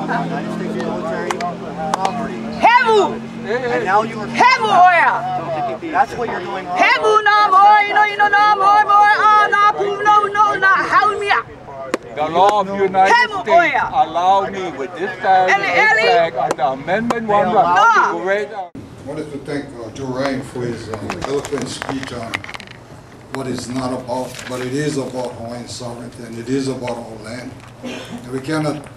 United States military property. Hebu! And now you are... Hebu oya! That's what you're doing wrong. Hebu na boy, na boy, na help me. The law of the United States allow me with this flag under Amendment 1 to parade out. I wanted to thank Joe Ryan for his eloquent speech on what it's not about, but it is about Hawaiian sovereignty and it is about our land. And we cannot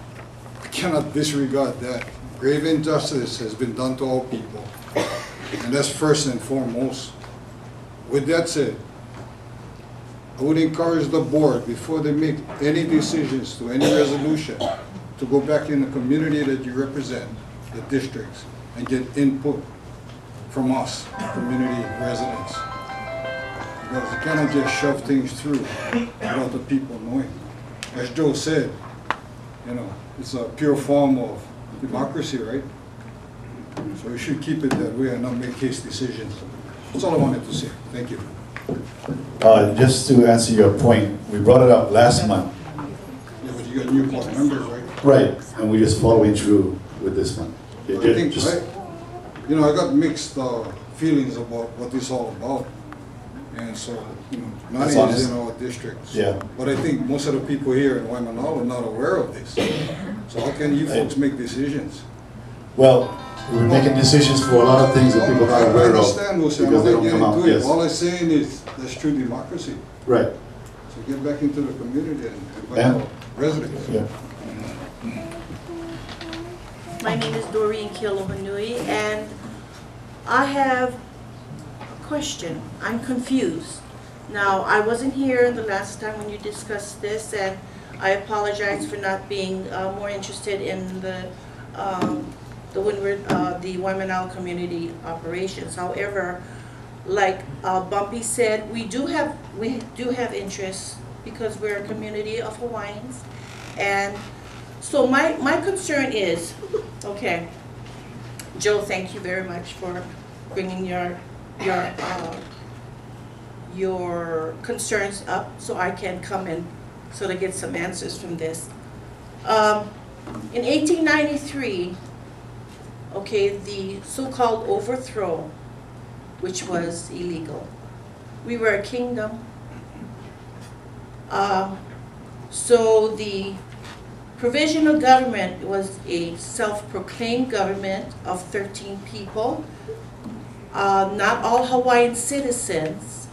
disregard that. Grave injustice has been done to all people, and that's first and foremost. With that said, I would encourage the board, before they make any decisions to any resolution, to go back in the community that you represent, the districts, and get input from us, community residents. Because you cannot just shove things through without the people knowing. As Joe said, you know, it's a pure form of democracy, right? So we should keep it that way and not make hasty decisions. That's all I wanted to say. Thank you. Just to answer your point, we brought it up last month. Yeah, but you got new board members, right? Right, and we're just following through with this one. I think, you know, I got mixed feelings about what this is all about. And so, you know, not even in our districts. Yeah. But I think most of the people here in Waimanalo are not aware of this. So how can you folks make decisions? Well, we're making decisions for a lot of things that people are not aware of. I understand, Wilson. Because they don't come out. Yes. All I'm saying is that's true democracy. Right. So get back into the community and invite residents. Yeah. My name is Doreen Kilohanui, and I have a question. I'm confused. Now, I wasn't here the last time when you discussed this, and I apologize for not being more interested in the Waimanalo community operations. However, like Bumpy said, we do have interest because we're a community of Hawaiians, and so my concern is, okay, Joe, thank you very much for bringing your concerns up so I can come and sort of get some answers from this. In 1893, okay, the so-called overthrow, which was illegal. We were a kingdom. So the provisional government was a self-proclaimed government of 13 people. Not all Hawaiian citizens,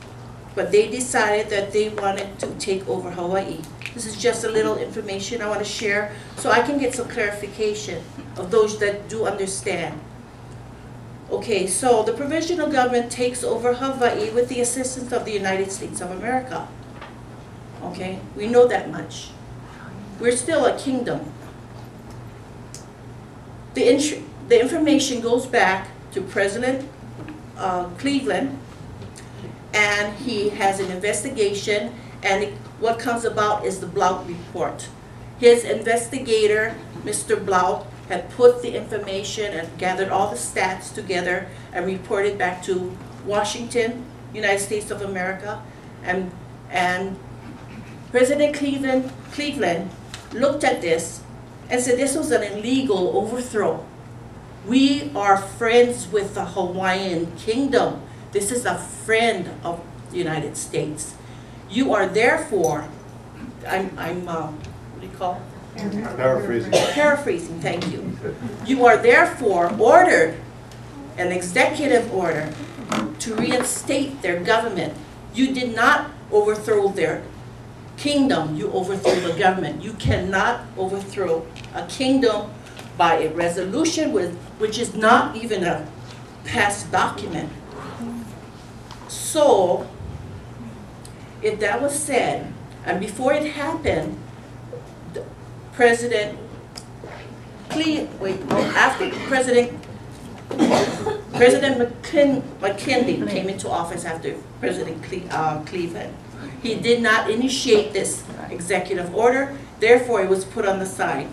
but they decided that they wanted to take over Hawaii. This is just a little information I want to share so I can get some clarification of those that do understand. Okay, so the provisional government takes over Hawaii with the assistance of the United States of America. Okay, we know that much. We're still a kingdom. The information goes back to President Cleveland, and he has an investigation, and what comes about is the Blount report. His investigator, Mr. Blount, had put the information and gathered all the stats together and reported back to Washington, United States of America, and President Cleveland looked at this and said this was an illegal overthrow. We are friends with the Hawaiian Kingdom. This is a friend of the United States. You are therefore, what do you call it? Paraphrasing. Paraphrasing, thank you. You are therefore ordered, an executive order, to reinstate their government. You did not overthrow their kingdom, you overthrew the government. You cannot overthrow a kingdom by a resolution which is not even a passed document. So, if that was said, and before it happened, President McKinley came into office after President Cleveland. He did not initiate this executive order, therefore it was put on the side.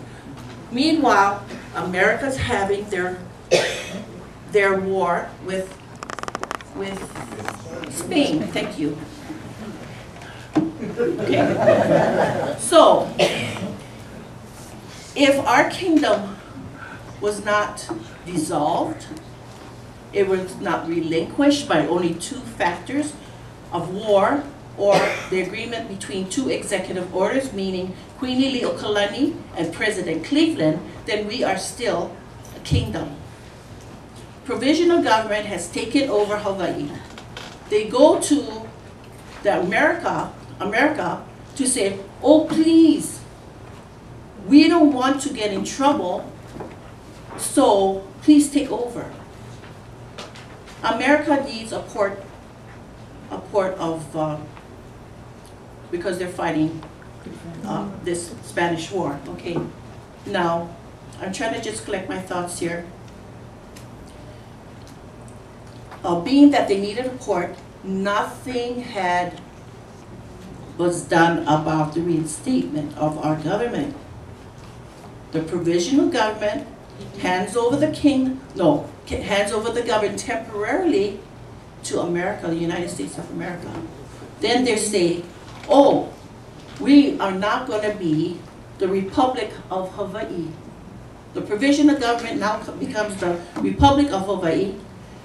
Meanwhile, America's having their war with Spain. Thank you. Okay. So, if our kingdom was not dissolved, it was not relinquished by only two factors of war or the agreement between two executive orders, meaning Queen Iliuokalani and President Cleveland, then we are still a kingdom. Provisional government has taken over Hawaii. They go to the America to say, oh please, we don't want to get in trouble, so please take over. America needs a port of, because they're fighting this Spanish War. Okay, now I'm trying to just collect my thoughts here. Being that they needed a port, nothing was done about the reinstatement of our government. The provisional government hands over the government temporarily to America, the United States of America. Then they say, oh, we are not going to be the Republic of Hawaii. The provisional government now becomes the Republic of Hawaii.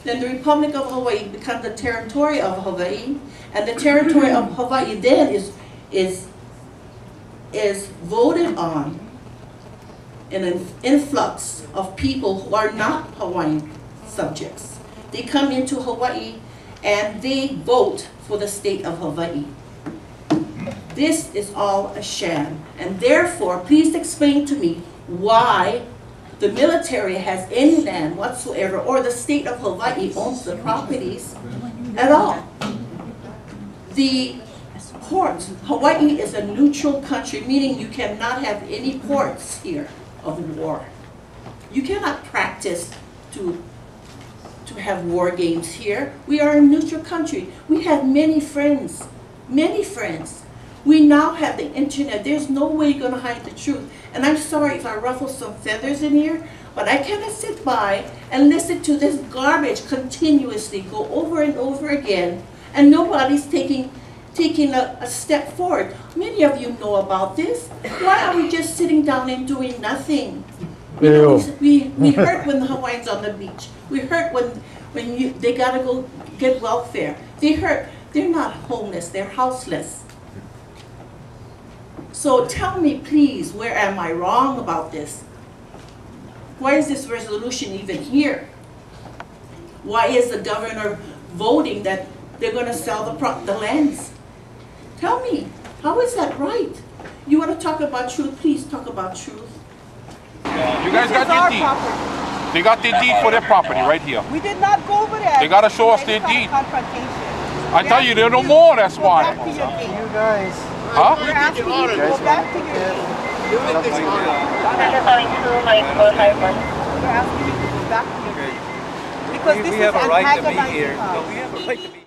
Then the Republic of Hawaii becomes the territory of Hawaii, and the territory of Hawaii then is voted on in an influx of people who are not Hawaiian subjects. They come into Hawaii and they vote for the state of Hawaii. This is all a sham, and therefore please explain to me why the military has any land whatsoever, or the state of Hawaii owns the properties at all. The ports, Hawaii is a neutral country, meaning you cannot have any ports here of war. You cannot practice to have war games here. We are a neutral country. We have many friends, many friends. We now have the internet. There's no way you're going to hide the truth. And I'm sorry if I ruffle some feathers in here, but I cannot sit by and listen to this garbage continuously go over and over again, and nobody's taking a step forward. Many of you know about this. Why are we just sitting down and doing nothing? You know, we hurt when the Hawaiians on the beach. We hurt when they gotta go get welfare. They hurt. They're not homeless. They're houseless. So tell me, please, where am I wrong about this? Why is this resolution even here? Why is the governor voting that they're going to sell the lands? Tell me, how is that right? You want to talk about truth? Please talk about truth. You guys got their deed. They got their deed for their property right here. We did not go over there. They got to show us their deed. Confrontation. I tell you, they're no more, that's why. Go back to your gate. You guys. Huh? We're asking you to go back to your gate. We're asking you to go back to your gate. Because this We have is a right to be antagonizing here. us. No, we have a right to be